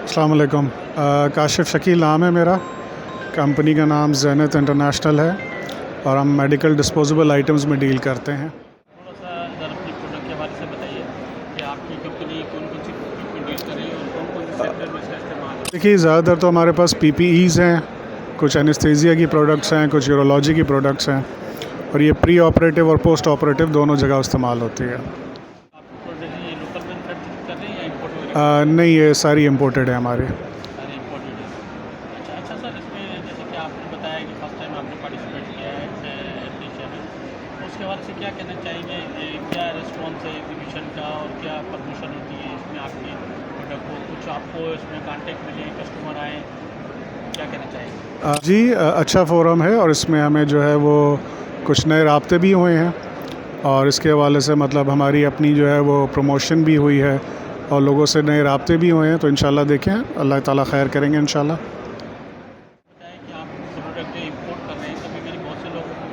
अस्सलाम वालेकुम। काशिफ़ शकील नाम है मेरा। कंपनी का नाम ज़ेनिथ इंटरनेशनल है और हम मेडिकल डिस्पोजेबल आइटम्स में डील करते हैं। थोड़ा सा ज़रा अपनी प्रोडक्ट के हवाले से बताइए कि आपकी कंपनी कौन-कौन सी इक्विपमेंट डील कर रही है और कौन-कौन से सेक्टर में इसका इस्तेमाल होता है? देखिए, ज़्यादातर तो हमारे पास पीपीईज़ हैं, कुछ एनेस्थीसिया की प्रोडक्ट्स हैं, कुछ यूरोलॉजी की प्रोडक्ट्स हैं और ये प्री ऑपरेटिव और पोस्ट ऑपरेटिव दोनों जगह इस्तेमाल होती है। आपकी प्रोडक्ट ये लोकल मैन्युफैक्चरिंग कर रहे हैं या इम्पोर्ट वगैरह? नहीं, ये सारी इम्पोर्टेड है हमारे। सारे इम्पोर्टेड है। अच्छा अच्छा सर, इसमें जैसे कि आपने बताया कि फर्स्ट टाइम आपने पार्टिसिपेट किया है एशिया में, तो उसके हवाले से क्या कहना चाहेंगे? क्या रिस्पॉन्स है एग्जीबिशन का और क्या प्रमोशन होती है इसमें आपकी प्रोडक्ट को? कुछ आपको इसमें कॉन्टेक्ट मिले, कस्टमर आए, क्या कहना चाहेंगे? जी, अच्छा फ़ोरम है और इसमें हमें जो है वो कुछ नए राब्ते भी हुए हैं और इसके हवाले से मतलब हमारी अपनी जो है वो प्रमोशन भी हुई है और लोगों से नए राब्ते भी हुए हैं। तो इंशाल्लाह देखें, अल्लाह ताला खैर करेंगे इंशाल्लाह। बताया कि आप प्रोडक्ट इंपोर्ट कर रहे हैं, कभी मैंने बहुत से लोगों को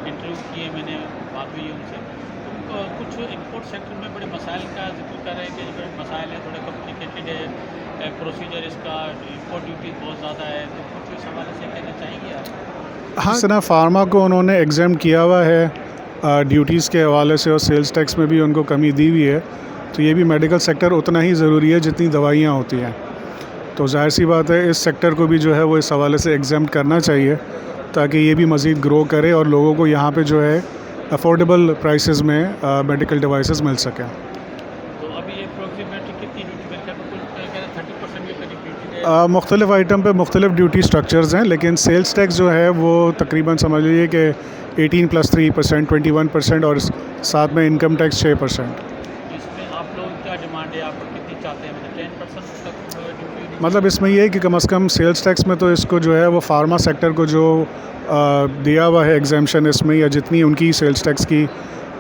इंटरव्यू किए, मैंने बात हुई है उनसे, तो उनको कुछ इंपोर्ट सेक्टर में बड़े मसाइल का जिक्र कर रहे हैं कि बड़े मसाइल हैं, थोड़े कॉम्प्लिकेटेड है प्रोसीजर इसका, इंपोर्ट ड्यूटी बहुत ज़्यादा है, तो कुछ इस हवाले से कहना चाहेंगे आप? हाँ, सना फार्मा को उन्होंने एग्ज़ेम्प्ट किया हुआ है ड्यूटीज़ के हवाले से और सेल्स टैक्स में भी उनको कमी दी हुई है। तो ये भी मेडिकल सेक्टर उतना ही ज़रूरी है जितनी दवाइयाँ होती हैं। तो ज़ाहिर सी बात है, इस सेक्टर को भी जो है वो इस हवाले से एग्ज़ेम्प्ट करना चाहिए ताकि ये भी मज़ीद ग्रो करे और लोगों को यहाँ पे जो है अफोर्डेबल प्राइसेस में मेडिकल डिवाइसेस मिल सकें। तो अभी ये अप्रोक्सीमेटली कितनी ड्यूटी मेरे ख्याल में कुल कह रहे 30% के करीब ड्यूटी है। मुख्तलिफ़ आइटम पे मुख्तलिफ़ ड्यूटी स्ट्रक्चर्स हैं, लेकिन सेल्स टैक्स जो है वो तकरीबन समझ लीजिए कि 18+3%, 21% और साथ में इनकम टैक्स 6%। इसमें आप लोग क्या डिमांड है, आप कितनी चाहते हैं? मतलब 10% तक ड्यूटी? मतलब इसमें ये है कि कम से कम सेल्स टैक्स में तो इसको जो है वो फार्मा सेक्टर को जो दिया हुआ है एग्जेम्पशन इसमें, या जितनी उनकी सेल्स टैक्स की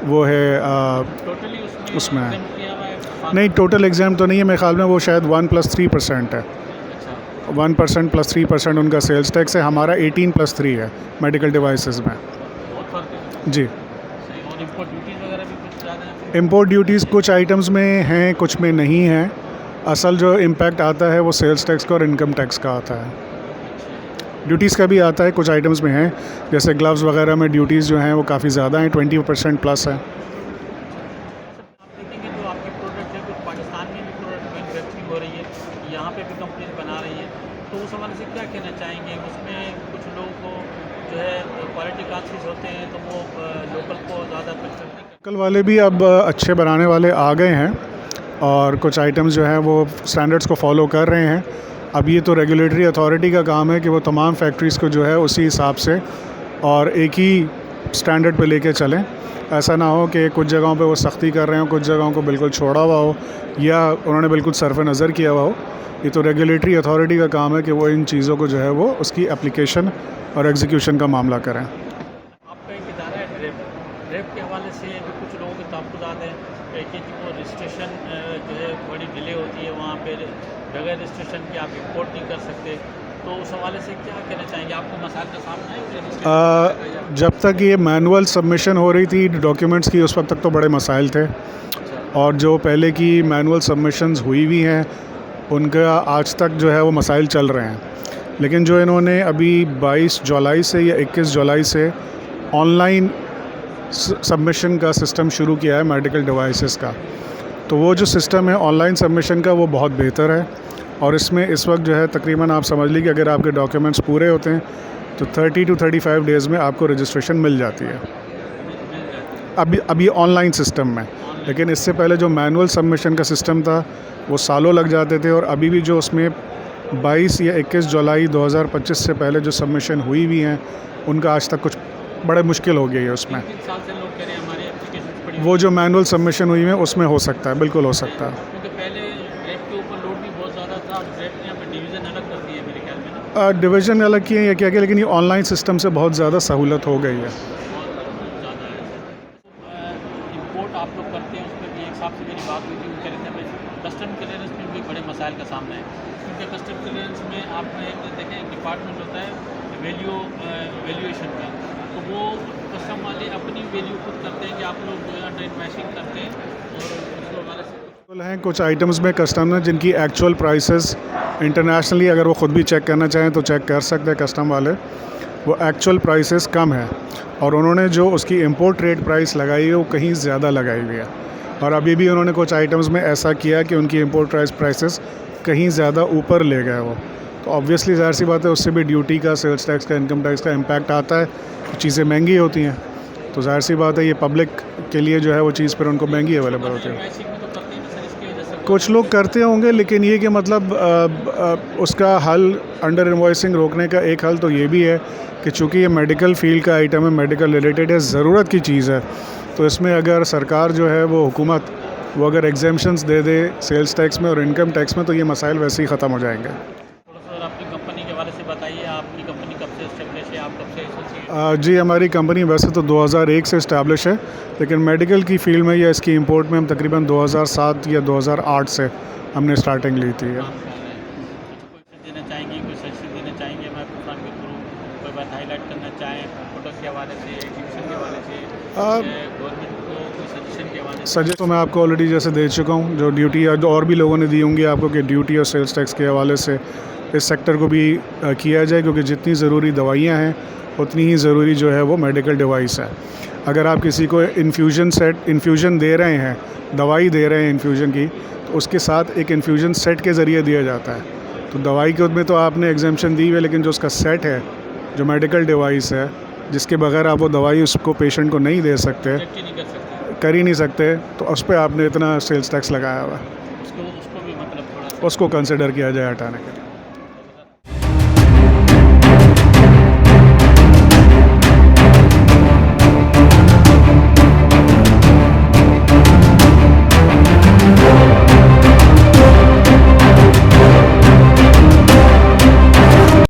वो है टोटली उसमें है। exempt किया हुआ है नहीं, टोटल एग्जाम तो नहीं है, मेरे ख्याल में वो शायद 1+3% है। अच्छा, 1% + 3% उनका सेल्स टैक्स है, हमारा 18+3 है मेडिकल डिवाइसेस में। बहुत फ़र्क है। जी। सही। और इम्पोर्ट ड्यूटीज़ वगैरह भी कुछ ज़्यादा हैं? इंपोर्ट ड्यूटीज़ कुछ आइटम्स में हैं, कुछ में नहीं हैं। असल जो इम्पैक्ट आता है वो सेल्स टैक्स का और इनकम टैक्स का आता है। ड्यूटीज़ का भी आता है, कुछ आइटम्स में हैं, जैसे ग्लव्स वगैरह में ड्यूटीज़ जो हैं वो काफ़ी ज़्यादा हैं, 20% प्लस है। आप देखेंगे जो आपकी प्रोडक्ट है, कुछ पाकिस्तान में भी प्रोडक्ट मैन्युफैक्चरिंग हो रही है, यहाँ पे भी कंपनीज बना रही है, तो उस हवाले से क्या कहना चाहेंगे? उसमें कुछ लोगों को जो है क्वालिटी कॉन्शियस होते हैं, तो वो लोकल को ज़्यादा प्रेफर नहीं करते। कल वाले भी अब अच्छे बनाने वाले आ गए हैं और कुछ आइटम्स जो हैं वो स्टैंडर्ड्स को फॉलो कर रहे हैं। अब ये तो रेगुलेटरी अथॉरिटी का काम है कि वो तमाम फैक्ट्रीज़ को जो है उसी हिसाब से और एक ही स्टैंडर्ड पे लेके चलें। ऐसा ना हो कि कुछ जगहों पे वो सख्ती कर रहे हो, कुछ जगहों को बिल्कुल छोड़ा हुआ हो या उन्होंने बिल्कुल सरफ़ नज़र किया हुआ हो। ये तो रेगुलेटरी अथॉरिटी का काम है कि वो इन चीज़ों को जो है वो उसकी एप्लीकेशन और एग्जीक्यूशन का मामला करें। आपका एक इदारा है ड्रेप, ड्रेप के हवाले से भी कुछ लोगों के तहफ़्फ़ुज़ात हैं कि जो रजिस्ट्रेशन जो है बड़ी डिले होती है, वहाँ पे बगैर रजिस्ट्रेशन के आप इंपोर्ट नहीं कर सकते, तो उस हवाले से क्या कहना चाहेंगे? आपको मसाइल का सामना है कि रजिस्ट्रेशन? जब तक ये मैनुअल सबमिशन हो रही थी डॉक्यूमेंट्स की, उस वक्त तक तो बड़े मसाइल थे और जो पहले की मैनुअल सबमिशंस हुई हुई हैं उनका आज तक जो है वो मसाइल चल रहे हैं। लेकिन जो इन्होंने अभी 22 जुलाई से या 21 जुलाई से ऑनलाइन सबमिशन का सिस्टम शुरू किया है मेडिकल डिवाइसेस का, तो वो जो सिस्टम है ऑनलाइन सबमिशन का वो बहुत बेहतर है और इसमें इस वक्त जो है तकरीबन आप समझ लीजिए कि अगर आपके डॉक्यूमेंट्स पूरे होते हैं तो 30 to 35 डेज़ में आपको रजिस्ट्रेशन मिल जाती है अभी ऑनलाइन सिस्टम में। लेकिन इससे पहले जो मैनुअल सबमिशन का सिस्टम था वो सालों लग जाते थे और अभी भी जो उसमें 22 या 21 जुलाई 2025 से पहले जो सबमिशन हुई भी हैं उनका आज तक कुछ बड़े मुश्किल हो गई है उसमें। 3 साल से लोग कह रहे हैं हमारी एप्लीकेशन पड़ी वो जो मैनुअल सबमिशन हुई है उसमें हो सकता है, बिल्कुल हो सकता है। क्योंकि पहले ड्रेप के ऊपर लोड भी बहुत ज़्यादा था, और ड्रेप ने यहाँ पे डिवीज़न अलग कर दिया है मेरे ख्याल में ना। डिवीज़न अलग किए या क्या किया, लेकिन ये ऑनलाइन सिस्टम से बहुत ज़्यादा सहूलत हो गई है। बहुत ज़्यादा है। इंपोर्ट आप लोग करते हैं, उसमें भी एक साहब से मेरी बात हुई थी, वो कह रहे थे हमें कस्टम क्लियरेंस में भी बड़े मसाइल का सामना है, क्योंकि कस्टम क्लियरेंस में आपने देखें एक डिपार्टमेंट होता है वैल्यूएशन का, तो वो कस्टम वाले अपनी वैल्यू खुद करते हैं कि आप लोग जो है अंडर इन्वेस्टिंग करते हैं और उसके हवाले से हैं कुछ आइटम्स में कस्टमर जिनकी एक्चुअल प्राइसेस इंटरनेशनली अगर वो ख़ुद भी चेक करना चाहें तो चेक कर सकते हैं कस्टम वाले, वो एक्चुअल प्राइसेस कम है और उन्होंने जो उसकी इंपोर्ट रेट प्राइस लगाई है वो कहीं ज़्यादा लगाई हुई है। और अभी भी उन्होंने कुछ आइटम्स में ऐसा किया कि उनकी इंपोर्ट प्राइसेस कहीं ज़्यादा ऊपर ले गए वो, तो ऑब्वियसली ज़ाहिर सी बात है उससे भी ड्यूटी का, सेल्स टैक्स का, इनकम टैक्स का इम्पैक्ट आता है, चीज़ें महंगी होती हैं, तो ज़ाहिर सी बात है ये पब्लिक के लिए जो है वो चीज़ फिर उनको महंगी अवेलेबल होती है। कुछ लोग करते होंगे, लेकिन ये कि मतलब उसका हल, अंडर इन्वॉइसिंग रोकने का एक हल तो ये भी है कि चूँकि ये मेडिकल फील्ड का आइटम है, मेडिकल रिलेटेड है, ज़रूरत की चीज़ है, तो इसमें अगर सरकार जो है वो हुकूमत वो अगर एग्जेम्पशंस दे दे सेल्स टैक्स में और इनकम टैक्स में, तो ये मसाइल वैसे ही ख़त्म हो जाएंगे। थोड़ा सा अपनी कंपनी के हवाले से बताइए, आपकी कंपनी कब से एस्टेब्लिश है, आप कब से एसोसिएट? जी, हमारी कंपनी वैसे तो 2001 से इस्टेब्लिश है, लेकिन मेडिकल की फील्ड में या इसकी इंपोर्ट में हम तकरीबन 2007 या 2008 से हमने स्टार्टिंग ली थी। देना चाहेंगे, कोई सजेशन देना चाहेंगे मैं प्रोग्राम के थ्रू, कोई बात हाईलाइट करना चाहें प्रोडक्ट के हवाले से, एग्जीबिशन के हवाले से, गवर्नमेंट को कोई सजेशन के हवाले से? सजेस्ट तो मैं आपको ऑलरेडी जैसे दे चुका हूँ, जो ड्यूटी और भी लोगों ने दी होंगी आपको कि ड्यूटी और सेल्स टैक्स के हवाले से इस सेक्टर को भी किया जाए, क्योंकि जितनी ज़रूरी दवाइयाँ हैं उतनी ही ज़रूरी जो है वो मेडिकल डिवाइस है। अगर आप किसी को इन्फ्यूज़न दे रहे हैं, दवाई दे रहे हैं इन्फ्यूज़न की, तो उसके साथ एक इन्फ्यूज़न सेट के ज़रिए दिया जाता है। तो दवाई के में तो आपने एग्जेम्पशन दी हुई है, लेकिन जो उसका सेट है, जो मेडिकल डिवाइस है, जिसके बगैर आप वो दवाई उसको पेशेंट को नहीं दे सकते, कर ही नहीं सकते, तो उस पर आपने इतना सेल्स टैक्स लगाया हुआ है, उसको भी मतलब थोड़ा उसको कंसिडर किया जाए हटाने के लिए।